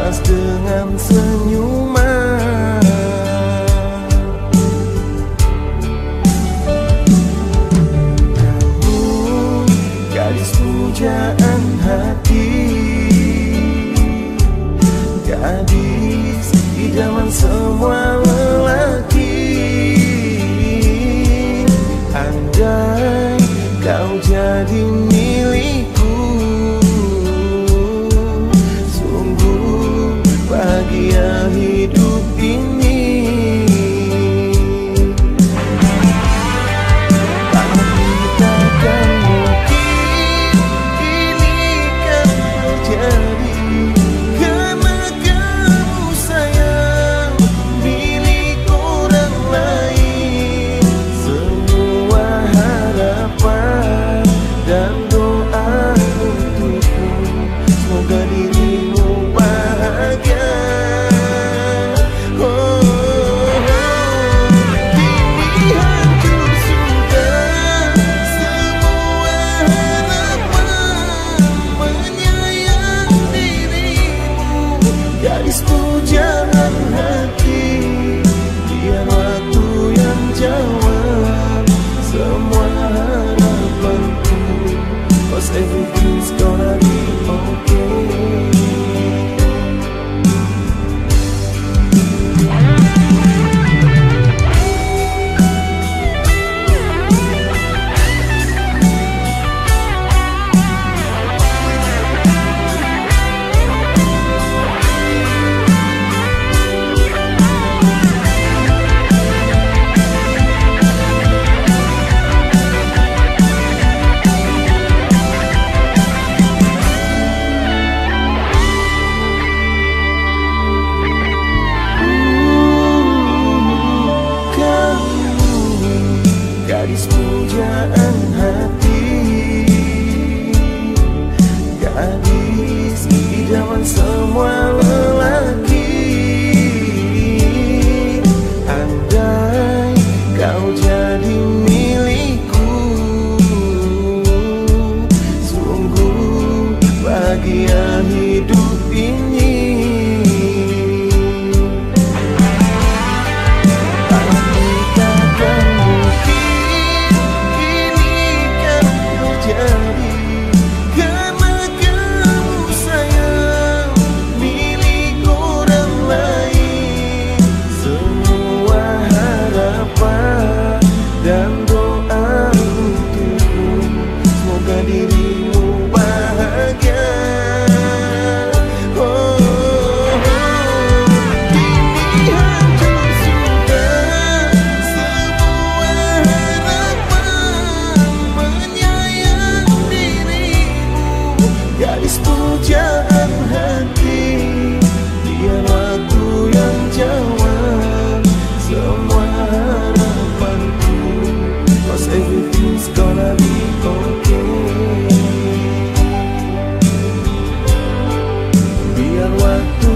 balas dengan senyuman. Kamu gadis pujaan hati, gadis idaman semua lelaki. Andai kau jadi milikku, sungguh bahagia hidup ini. Tapi takkan mungkin ini kan terjadi, karena kamu sayang milik orang lain. Semua harapan dan doa untukmu, semoga dirimu bahagia. Kini hancur sudah semua harapan menyayang dirimu, gadis pujaan hati. Biar waktu yang jawab semua harapanku, 'cause everything's gonna be okay. Gadis pujaan hati, gadis idaman semua lelaki. Andai kau jadi milikku, sungguh bahagia hidup ini. Karena kamu sayang milik orang lain. Semua harapan dan doa untukmu, semoga dirimu bahagia. Kini hancur sudah semua harapan menyayang dirimu, gadis pujaan hati. Biar waktu yang jawab semua harapanku, 'cause everything's gonna be okay. Biar waktu